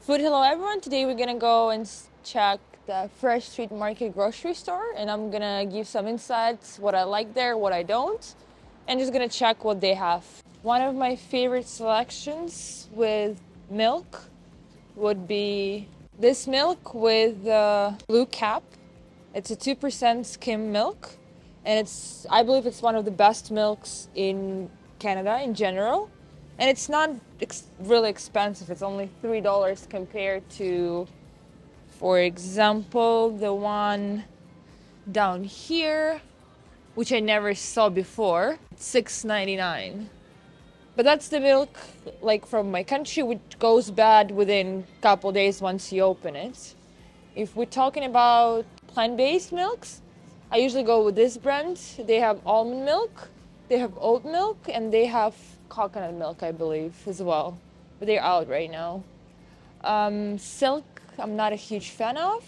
Food, hello everyone. Today we're gonna go and check the Fresh Street Market grocery store, and I'm gonna give some insights what I like there, what I don't, and just gonna check what they have. One of my favorite selections with milk would be this milk with the blue cap. It's a 2% skim milk, and I believe it's one of the best milks in Canada in general. And it's not really expensive. It's only $3 compared to, for example, the one down here, which I never saw before. It's $6.99. But that's the milk like from my country, which goes bad within a couple days once you open it. If we're talking about plant-based milks, I usually go with this brand. They have almond milk, they have oat milk, and they have coconut milk, I believe, as well. But they're out right now. Silk, I'm not a huge fan of,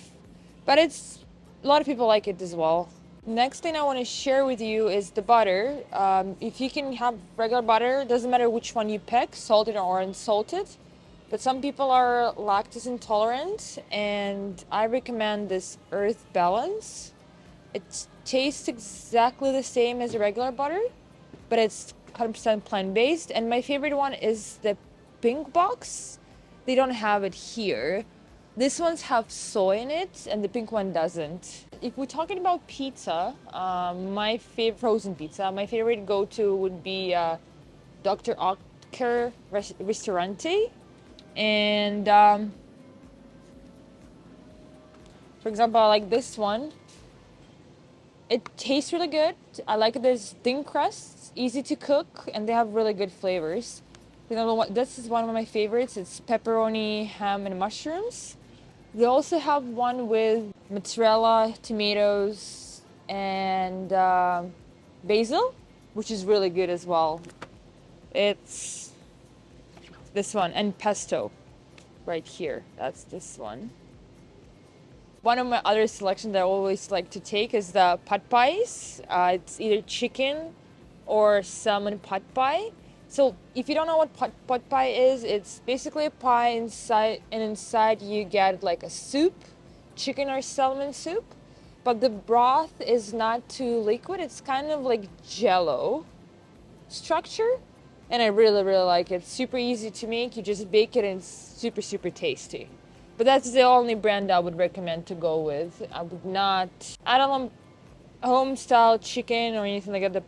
but a lot of people like it as well. Next thing I want to share with you is the butter. If you can have regular butter, doesn't matter which one you pick, salted or unsalted. But some people are lactose intolerant, and I recommend this Earth Balance. It tastes exactly the same as a regular butter, but it's 100% plant-based. And my favorite one is the pink box. They don't have it here. These ones have soy in it, and the pink one doesn't. If we're talking about pizza, my favorite frozen pizza, my favorite go-to would be Dr. Oetker Ristorante. And for example, I like this one. It tastes really good. I like this thin crust, easy to cook, and they have really good flavors. You know what? This is one of my favorites. It's pepperoni, ham, and mushrooms. They also have one with mozzarella, tomatoes, and basil, which is really good as well. It's this one, and pesto right here. That's this one. One of my other selections that I always like to take is the pad pies. It's either chicken or salmon pad pie. So if you don't know what pad pie is, it's basically a pie inside, and inside you get like a soup, chicken or salmon soup. But the broth is not too liquid. It's kind of like jello structure, and I really, really like it. Super easy to make. You just bake it, and it's super, super tasty. But that's the only brand I would recommend to go with. I don't want home style chicken or anything like that. The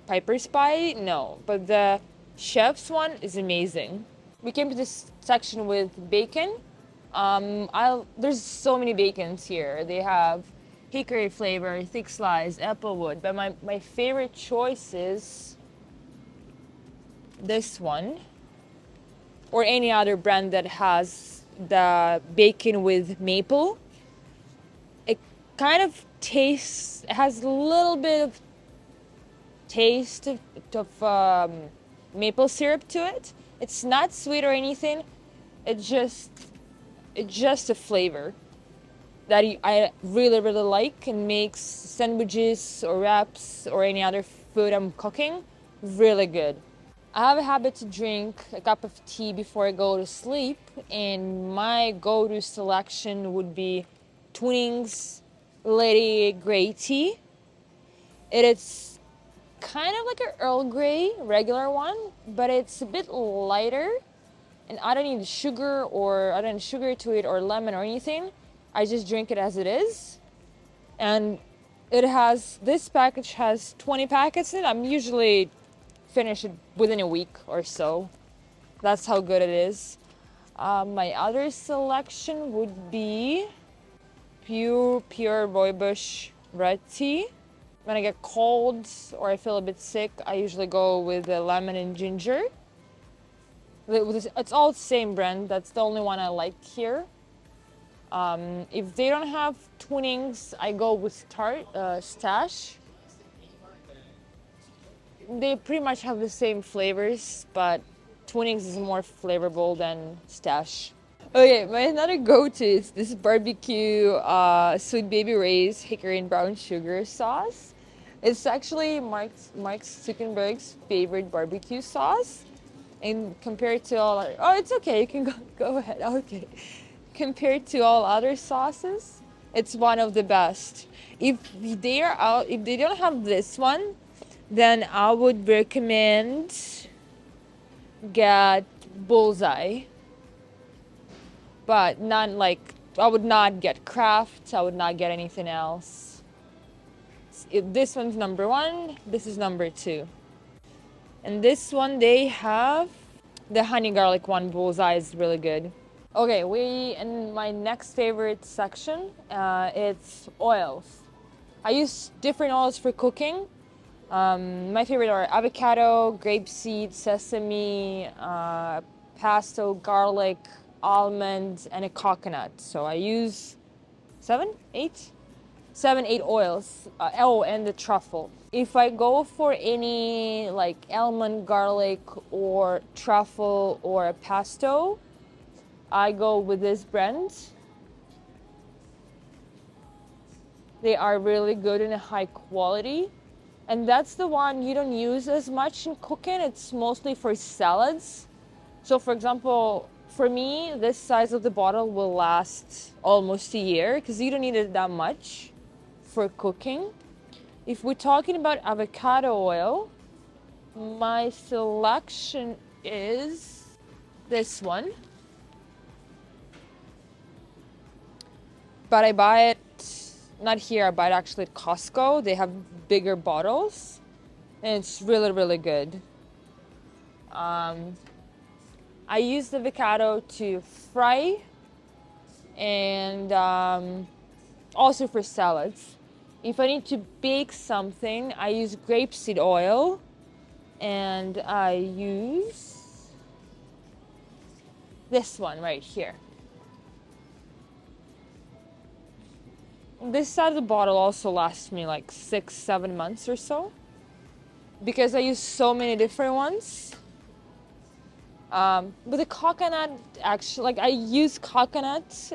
Piper's Pie, no. But the chef's one is amazing. We came to this section with bacon. There's so many bacons here. They have hickory flavor, thick slice, applewood. But my favorite choice is this one, or any other brand that has the bacon with maple. It kind of has a little bit of taste of maple syrup to it. It's not sweet or anything. It's just a flavor that I really, really like, and makes sandwiches or wraps or any other food I'm cooking really good. I have a habit to drink a cup of tea before I go to sleep, and my go-to selection would be Twinings Lady Grey tea. It is kind of like an Earl Grey regular one, but it's a bit lighter, and I don't need sugar to it or lemon or anything. I just drink it as it is, and this package has 20 packets in it. I'm usually finish it within a week or so. That's how good it is. My other selection would be pure rooibos red tea. When I get cold or I feel a bit sick, I usually go with the lemon and ginger. It's all the same brand. That's the only one I like here. If they don't have Twinings, I go with Stash. They pretty much have the same flavors, but Twinings is more flavorful than Stash. Okay, my another go-to is this barbecue Sweet Baby Ray's hickory and brown sugar sauce. It's actually Mark Zuckerberg's favorite barbecue sauce. And compared to all, oh, it's okay. You can go ahead. Okay. Compared to all other sauces, it's one of the best. If they are out, if they don't have this one, then I would recommend get Bullseye, but not like I would not get Kraft. I would not get anything else. This one's number one. This is number two. And this one they have the honey garlic one. Bullseye is really good. Okay, we in my next favorite section. It's oils. I use different oils for cooking. My favorite are avocado, grapeseed, sesame, pesto, garlic, almond, and a coconut. So I use 7, 8 oils. Oh, and the truffle. If I go for any like almond, garlic, or truffle or a pesto, I go with this brand. They are really good and high quality. And that's the one you don't use as much in cooking. It's mostly for salads. So for example, for me, this size of the bottle will last almost a year because you don't need it that much for cooking. If we're talking about avocado oil, my selection is this one. But I buy it not here, I buy it actually at Costco. They have bigger bottles and it's really, really good. I use the avocado to fry and also for salads. If I need to bake something, I use grapeseed oil and I use this one right here. This side of the bottle also lasts me like 6-7 months or so because I use so many different ones. But the coconut, actually, like I use coconut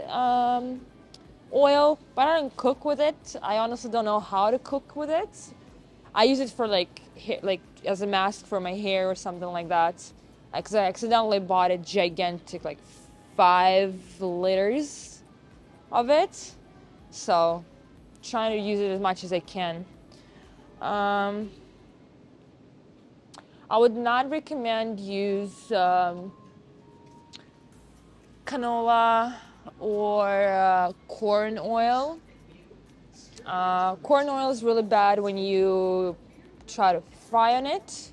oil, but I don't cook with it. I honestly don't know how to cook with it. I use it for like as a mask for my hair or something like that. Because I accidentally bought a gigantic like 5 liters of it. So, trying to use it as much as I can. I would not recommend use canola or corn oil. Corn oil is really bad when you try to fry on it.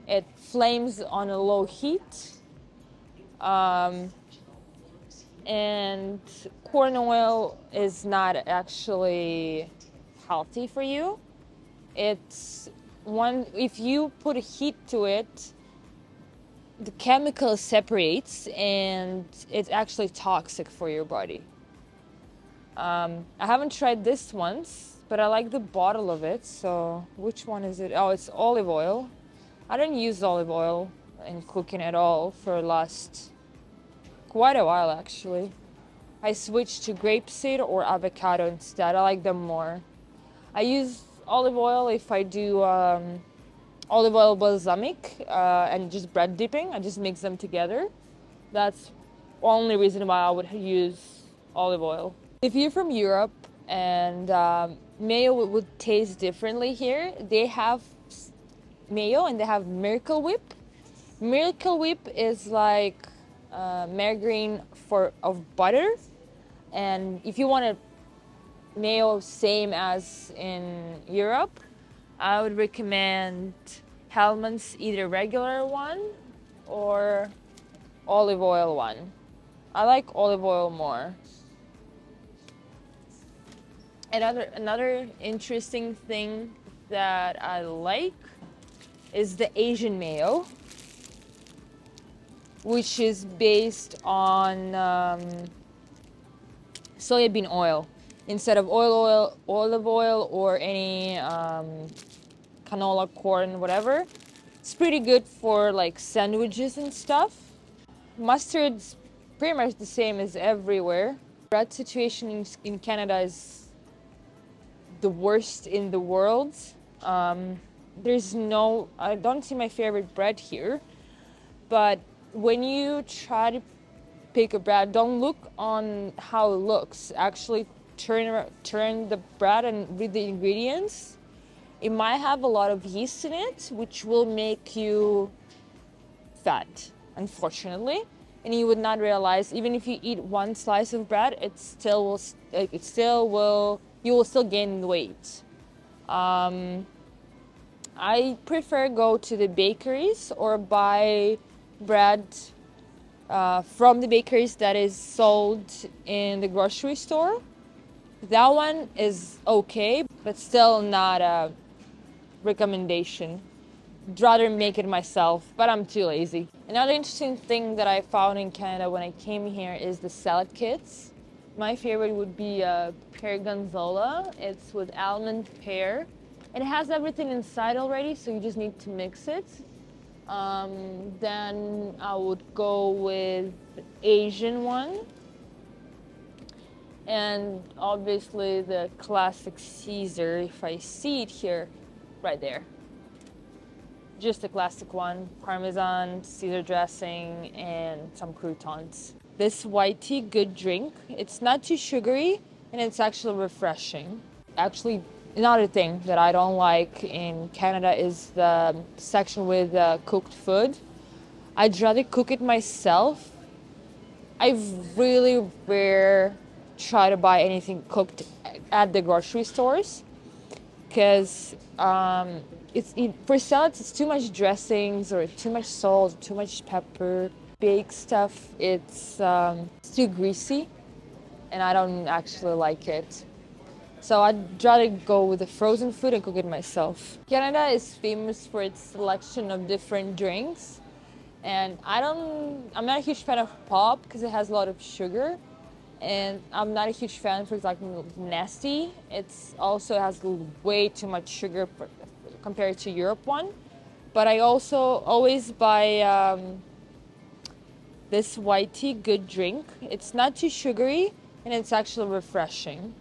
It flames on a low heat. And corn oil is not actually healthy for you. It's one, if you put heat to it, the chemical separates and it's actually toxic for your body. I haven't tried this once, but I like the bottle of it. So which one is it? Oh, it's olive oil. I don't use olive oil in cooking at all for last quite a while actually. I switched to grapeseed or avocado instead. I like them more. I use olive oil if I do olive oil balsamic and just bread dipping. I just mix them together. That's only reason why I would use olive oil. If you're from Europe and mayo would taste differently here, they have mayo and they have Miracle Whip. Miracle Whip is like margarine of butter, and if you want a mayo same as in Europe, I would recommend Hellmann's either regular one or olive oil one. I like olive oil more. Another interesting thing that I like is the Asian mayo, which is based on soybean oil instead of olive oil, or any canola, corn, whatever. It's pretty good for like sandwiches and stuff. Mustard's pretty much the same as everywhere. Bread situation in Canada is the worst in the world. I don't see my favorite bread here. But when you try to pick a bread, don't look on how it looks. Actually, turn the bread and read the ingredients. It might have a lot of yeast in it, which will make you fat, unfortunately. And you would not realize, even if you eat one slice of bread, you will still gain weight. I prefer go to the bakeries or buy bread from the bakeries that is sold in the grocery store. That one is okay, but still not a recommendation. I'd rather make it myself, but I'm too lazy. Another interesting thing that I found in Canada when I came here is the salad kits. My favorite would be pear gonzola. It's with almond pear. It has everything inside already, so you just need to mix it. Then I would go with Asian one. And obviously the classic Caesar, if I see it here, right there. Just a classic one, Parmesan, Caesar dressing, and some croutons. This white tea, good drink. It's not too sugary, and it's actually refreshing. Actually, another thing that I don't like in Canada is the section with cooked food. I'd rather cook it myself. I really rare try to buy anything cooked at the grocery stores because for salads it's too much dressings or too much salt, too much pepper. Baked stuff, it's too greasy, and I don't actually like it. So I'd rather go with the frozen food and cook it myself. Canada is famous for its selection of different drinks, and I'm not a huge fan of pop because it has a lot of sugar, and I'm not a huge fan, for example, Nasty. It's also has way too much sugar compared to Europe one. But I also always buy this white tea, good drink. It's not too sugary, and it's actually refreshing.